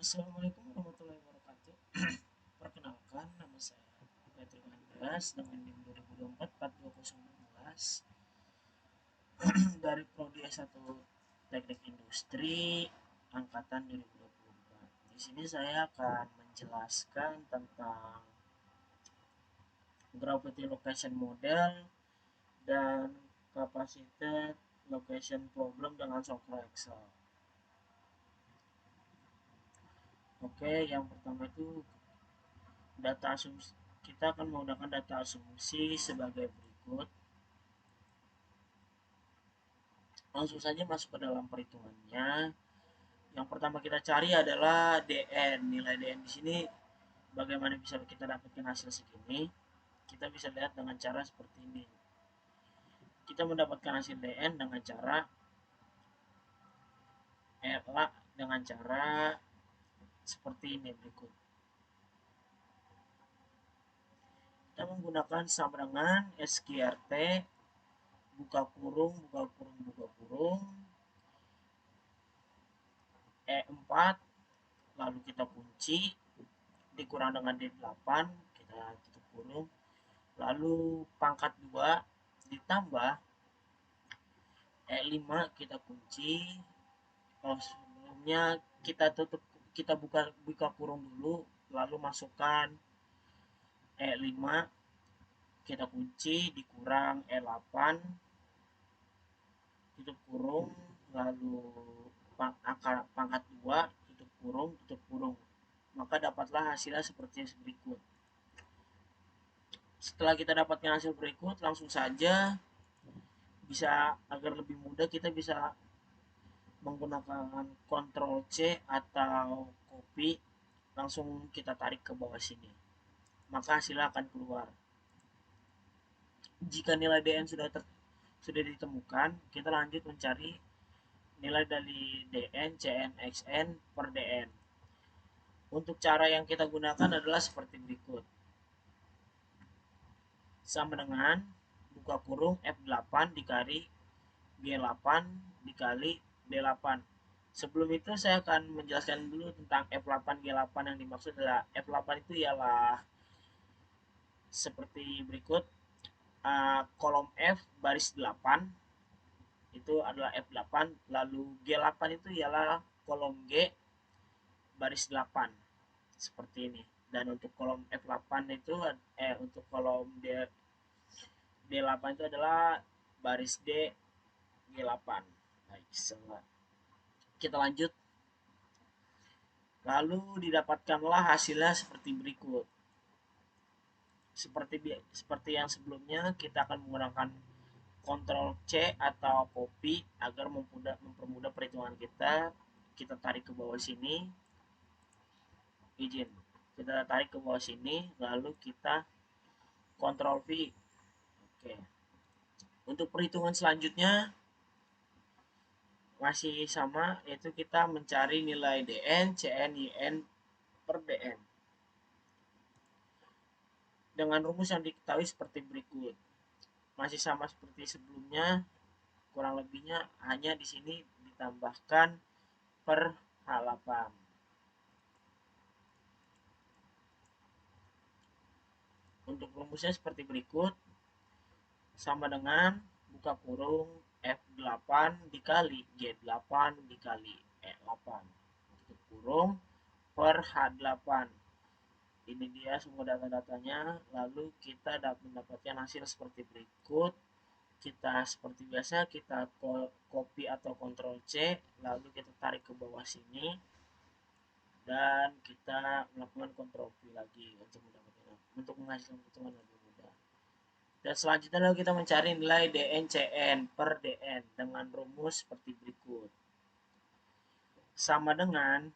Assalamualaikum warahmatullahi wabarakatuh. Perkenalkan, nama saya Patrick Andreas dengan NIM 2024 42019 dari Prodi S1 Teknik Industri angkatan 2024. Di sini saya akan menjelaskan tentang Gravity Location Model dan Capacity Location Problem dengan software Excel. Oke, yang pertama itu data asumsi. Kita akan menggunakan data asumsi sebagai berikut. Langsung saja masuk ke dalam perhitungannya. Yang pertama kita cari adalah DN. Nilai DN di sini bagaimana bisa kita dapatkan hasil segini? Kita bisa lihat dengan cara seperti ini. Kita mendapatkan hasil DN dengan cara seperti ini berikut. Kita menggunakan sama dengan SQRT buka kurung buka kurung buka kurung E4, lalu kita kunci dikurang dengan D8, kita tutup kurung, lalu pangkat 2 ditambah E5 kita kunci. Sebelumnya kita buka kurung dulu, lalu masukkan E5 kita kunci dikurang E8 tutup kurung, lalu pangkat 2 tutup kurung, maka dapatlah hasilnya seperti berikut. Setelah kita dapatkan hasil berikut, langsung saja bisa agar lebih mudah kita bisa menggunakan Ctrl C atau copy, langsung kita tarik ke bawah sini, maka hasilnya akan keluar. Jika nilai DN sudah ditemukan, kita lanjut mencari nilai dari DN CN XN per DN. Untuk cara yang kita gunakan adalah seperti berikut. Sama dengan buka kurung F8 dikali G8 dikali D8. Sebelum itu saya akan menjelaskan dulu tentang F8 G8. Yang dimaksud adalah F8 itu ialah seperti berikut. Kolom F baris 8 itu adalah F8, lalu G8 itu ialah kolom G baris 8 seperti ini. Dan untuk kolom F8 itu untuk kolom D8 itu adalah baris D G8. Baik, kita lanjut. Lalu didapatkanlah hasilnya seperti berikut. Seperti yang sebelumnya, kita akan menggunakan Ctrl C atau copy agar mempermudah perhitungan kita. Kita tarik ke bawah sini. Kita tarik ke bawah sini, lalu kita Ctrl V. Oke. Untuk perhitungan selanjutnya masih sama, yaitu kita mencari nilai DN, CN, YN per DN. Dengan rumus yang diketahui seperti berikut. Masih sama seperti sebelumnya, kurang lebihnya hanya di sini ditambahkan per halaman. Untuk rumusnya seperti berikut. Sama dengan buka kurung F8 dikali G8 dikali E8 tutup kurung per H8. Ini dia semua data-datanya. Lalu kita dapat mendapatkan hasil seperti berikut. Kita seperti biasa kita copy atau Ctrl C, lalu kita tarik ke bawah sini dan kita melakukan Ctrl V lagi untuk menghasilkan hitungan lebih mudah. Dan selanjutnya lalu kita mencari nilai DN CN per DN dengan rumus seperti berikut. Sama dengan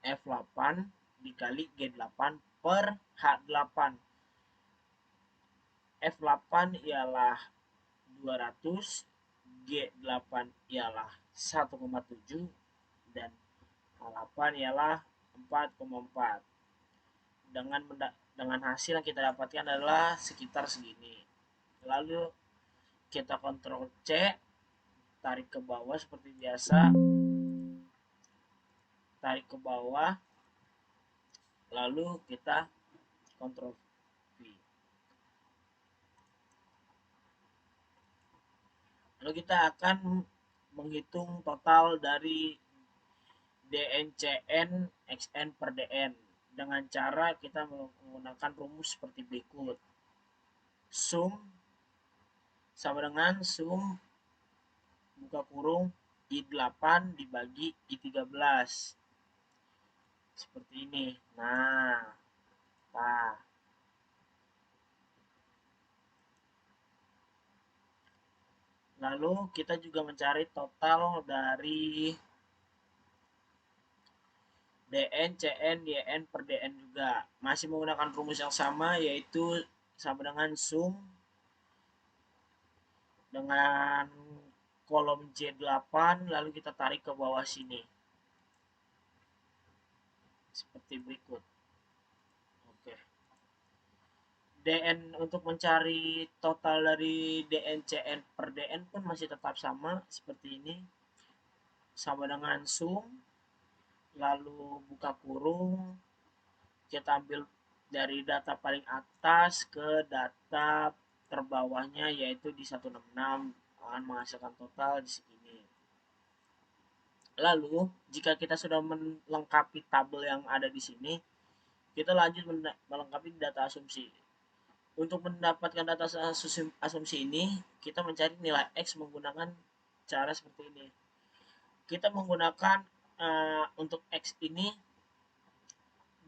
F8 dikali G8 per H8. F8 ialah 200, G8 ialah 1,7 dan H8 ialah 4,4. Dengan hasil yang kita dapatkan adalah sekitar segini. Lalu kita Ctrl C, tarik ke bawah seperti biasa. tarik ke bawah, lalu kita kontrol V. Lalu kita akan menghitung total dari DNCN XN per DN dengan cara kita menggunakan rumus seperti berikut. Sum sama dengan sum buka kurung I8 dibagi I13. Seperti ini. Nah, lalu kita juga mencari total dari DN, CN, YN per DN juga. Masih menggunakan rumus yang sama, yaitu sama dengan sum dengan kolom J8, lalu kita tarik ke bawah sini. Seperti berikut. Oke. DN untuk mencari total dari DN, CN per DN pun masih tetap sama, seperti ini. Sama dengan sum, lalu buka kurung, kita ambil dari data paling atas ke data terbawahnya, yaitu di 166 akan menghasilkan total di sini. Lalu jika kita sudah melengkapi tabel yang ada di sini, kita lanjut melengkapi data asumsi. Untuk mendapatkan data asumsi ini, kita mencari nilai X menggunakan cara seperti ini. Kita menggunakan untuk X ini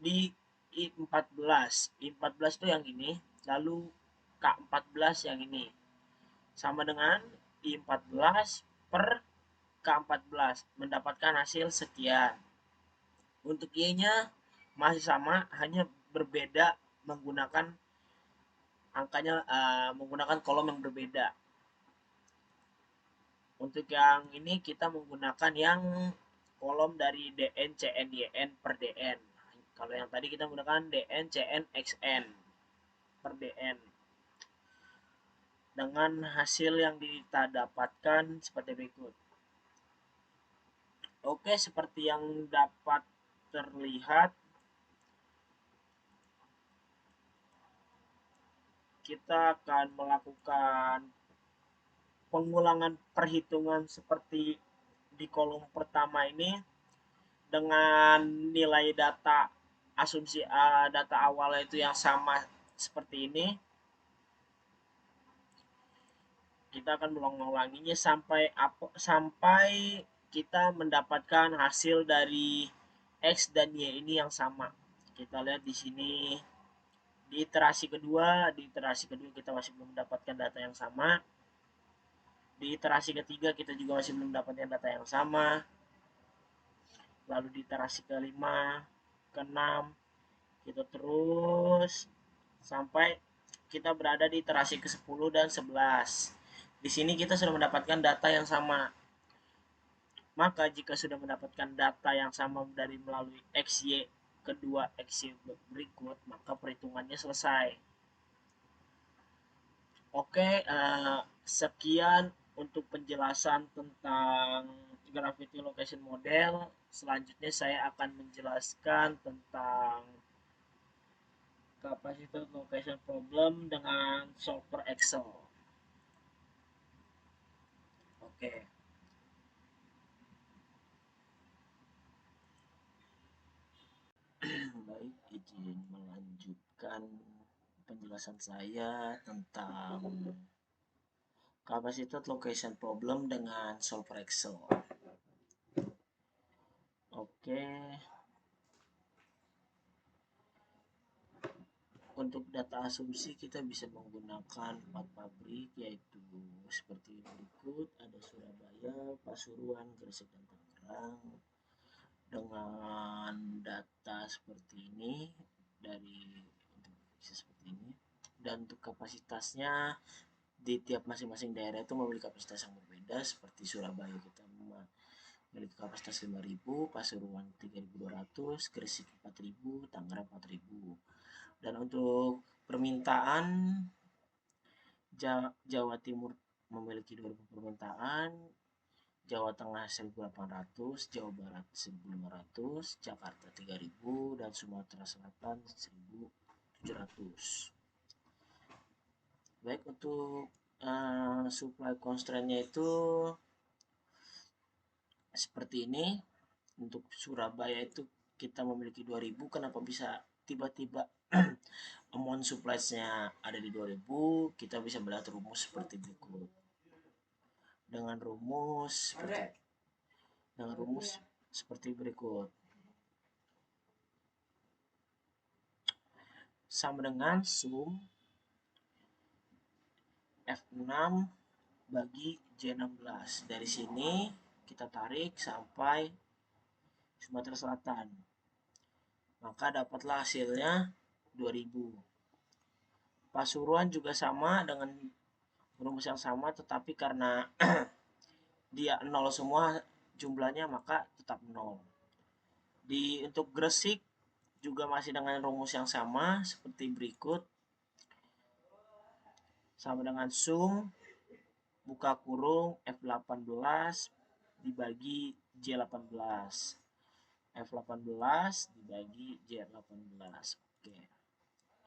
di I14. I14 itu yang ini, lalu K14 yang ini. Sama dengan I14 per K14 mendapatkan hasil sekian. Untuk Y-nya masih sama, hanya berbeda menggunakan angkanya menggunakan kolom yang berbeda. Untuk yang ini kita menggunakan yang kolom dari DN, CN, YN per DN. Kalau yang tadi kita menggunakan DN, CN, XN per DN. Dengan hasil yang kita dapatkan seperti berikut. Oke, seperti yang dapat terlihat, kita akan melakukan pengulangan perhitungan seperti di kolom pertama ini dengan nilai data asumsi data awal itu yang sama seperti ini. Kita akan mengulanginya sampai kita mendapatkan hasil dari X dan Y ini yang sama. Kita lihat di sini di iterasi kedua kita masih belum mendapatkan data yang sama. Di iterasi ketiga kita juga masih belum mendapatkan data yang sama. Lalu di iterasi kelima, keenam, kita terus sampai kita berada di iterasi ke-10 dan 11. Di sini kita sudah mendapatkan data yang sama. Maka jika sudah mendapatkan data yang sama dari melalui XY kedua XY berikut, maka perhitungannya selesai. Oke, sekian untuk penjelasan tentang Gravity Location Model. Selanjutnya saya akan menjelaskan tentang Capacity Location Problem dengan Solver Excel. Oke. Baik, izin melanjutkan penjelasan saya tentang Capacity Location Problem dengan Solver Excel. Oke. Untuk data asumsi kita bisa menggunakan 4 pabrik, yaitu seperti berikut. Ada Surabaya, Pasuruan, Gresik, dan Tangerang. Dengan data seperti ini, dari untuk seperti ini. Dan untuk kapasitasnya di tiap masing-masing daerah itu memiliki kapasitas yang berbeda. Seperti Surabaya kita memiliki kapasitas 5.000, Pasuruan 3.200, Gresik 4.000, Tangerang 4.000. Dan untuk permintaan, Jawa Timur memiliki 2.000 permintaan, Jawa Tengah 1.800, Jawa Barat 1.500, Jakarta 3.000, dan Sumatera Selatan 1.700. Baik, untuk supply constraint-nya itu seperti ini. Untuk Surabaya itu kita memiliki 2.000. Kenapa bisa tiba-tiba amount supplies-nya ada di 2.000? Kita bisa melihat rumus seperti berikut. Dengan rumus seperti berikut. Sama dengan sum F6 bagi J16. Dari sini kita tarik sampai Sumatera Selatan. Maka dapatlah hasilnya 2000. Pasuruan juga sama dengan rumus yang sama, tetapi karena dia 0 semua jumlahnya, maka tetap 0. Untuk Gresik juga masih dengan rumus yang sama seperti berikut. Sama dengan sum buka kurung F18 dibagi J18. F18 dibagi J18. Oke.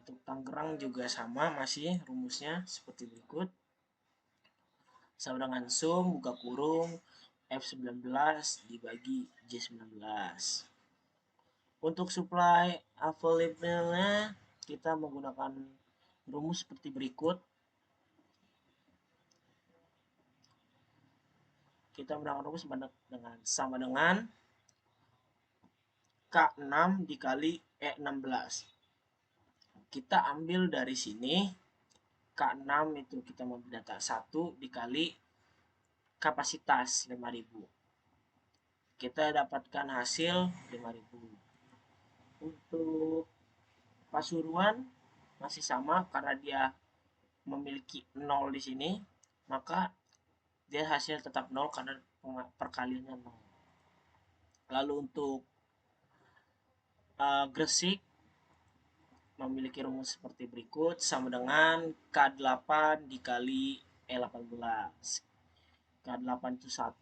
Untuk Tangerang juga sama, masih rumusnya seperti berikut. Sama dengan sum buka kurung F19 dibagi J19. Untuk supply available-nya kita menggunakan rumus seperti berikut. Kita menggunakan rumus sama dengan K6 dikali E16. Kita ambil dari sini K6 itu kita mengambil data 1 dikali kapasitas 5000. Kita dapatkan hasil 5000. Untuk Pasuruan masih sama karena dia memiliki 0 di sini, maka dia hasil tetap 0 karena perkaliannya 0. Lalu untuk Gresik memiliki rumus seperti berikut, sama dengan K8 dikali E18. K8 itu 1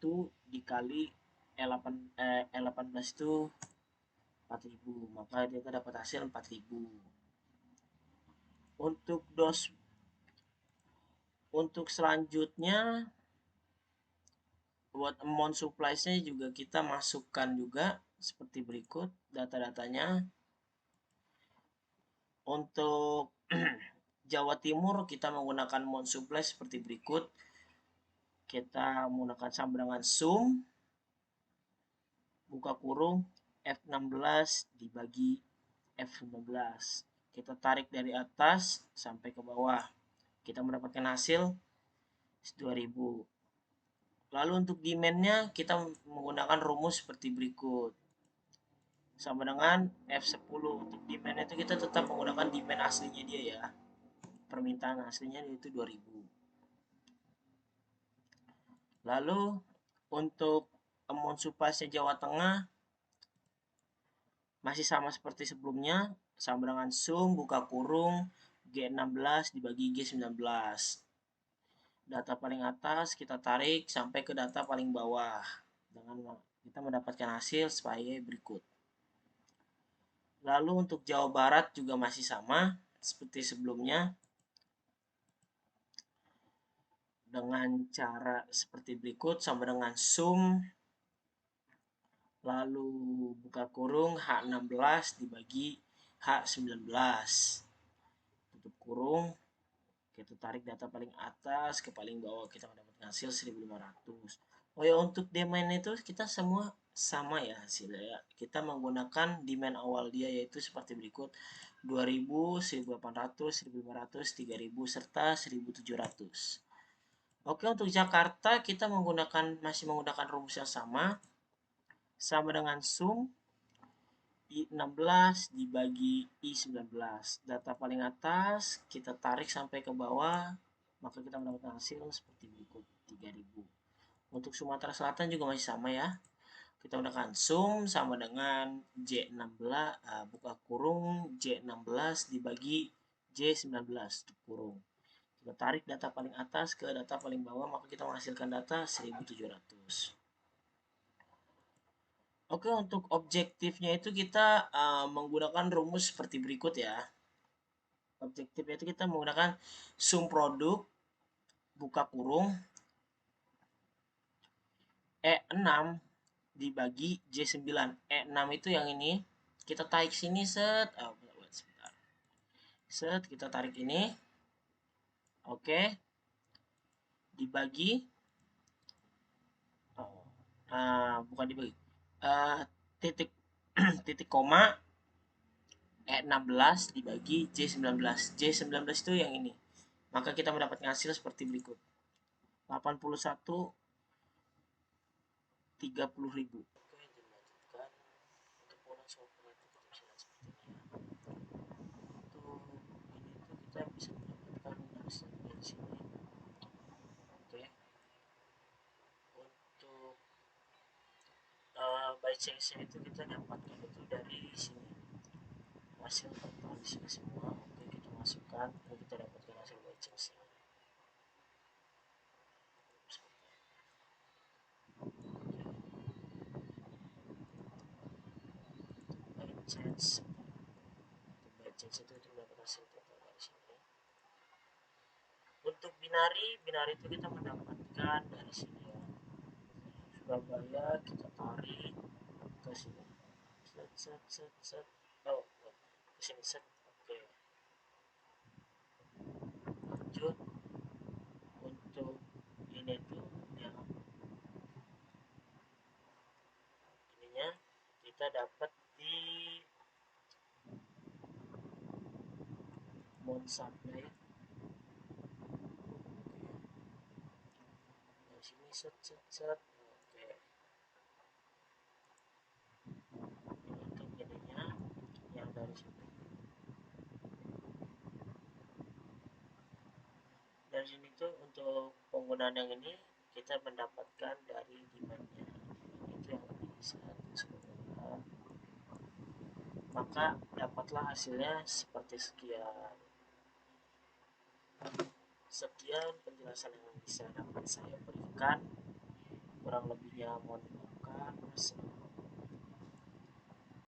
dikali E18 itu 4000, maka kita dapat hasil 4000. Untuk selanjutnya buat amount supplies-nya juga kita masukkan juga seperti berikut data-datanya. Untuk Jawa Timur kita menggunakan amount supply seperti berikut. Kita menggunakan sama dengan sum buka kurung F16 dibagi F15. Kita tarik dari atas sampai ke bawah. Kita mendapatkan hasil 2000. Lalu untuk demand-nya kita menggunakan rumus seperti berikut. Sama dengan F10. Untuk demand itu kita tetap menggunakan demand aslinya dia ya. Permintaan aslinya itu 2000. Lalu untuk amount supply-nya Jawa Tengah masih sama seperti sebelumnya, sama dengan sum buka kurung G16 dibagi G19. Data paling atas kita tarik sampai ke data paling bawah. Dengan kita mendapatkan hasil sebagai berikut. Lalu untuk Jawa Barat juga masih sama seperti sebelumnya. Dengan cara seperti berikut, sama dengan sum lalu buka kurung H16 dibagi H19. Tutup kurung. Kita tarik data paling atas ke paling bawah, kita mendapatkan hasil 1500. Oh ya, untuk demand itu kita semua sama ya hasilnya ya. Kita menggunakan demand awal dia yaitu seperti berikut: 2000, 1800, 1500, 3000 serta 1700. Oke, untuk Jakarta kita masih menggunakan rumus yang sama dengan sum I16 dibagi I19. Data paling atas kita tarik sampai ke bawah, maka kita mendapatkan hasil seperti berikut 3000. Untuk Sumatera Selatan juga masih sama ya. Kita menggunakan sum sama dengan J16 buka kurung J16 dibagi J19 tutup kurung. Kita tarik data paling atas ke data paling bawah, maka kita menghasilkan data 1700. Oke, untuk objektifnya itu kita menggunakan rumus seperti berikut ya. Objektifnya itu kita menggunakan sum produk buka kurung E6 dibagi J9. E6 itu yang ini. Kita tarik sini set. Oh, sebentar. Set, kita tarik ini. Oke, dibagi. Oh, bukan dibagi. Uh, titik titik koma E16 dibagi J19. J19 itu yang ini. Maka kita mendapatkan hasil seperti berikut. 81 30.000. Oke, dilanjutkan untuk orang software itu kita bisa lihat seperti ini ya. Untuk ini tuh kita bisa mendapatkan hasil dari sini. Oke, untuk by change itu kita dapatkan itu dari sini. Hasil total di sini semua. Oke, kita masukkan dan kita dapatkan hasil by change. By change. By change itu kita dapat hasil total dari sini. Untuk binari, binari itu kita mendapatkan dari sini ya. Surabaya kita tarik ke sini. Set set set set. Oh, ke sini set. Oke. Lanjut untuk ini tuh yang ininya kita dapat di mount supply. Dari sini set set set. Oke. Untuk ininya yang dari sini. Dari sini tuh untuk penggunaan yang ini kita mendapatkan dari demandnya. Itu yang bisa disebutkan. Maka dapatlah hasilnya seperti sekian. Sekian penjelasan yang bisa dapat saya berikan. Kurang lebihnya mohon dimaafkan.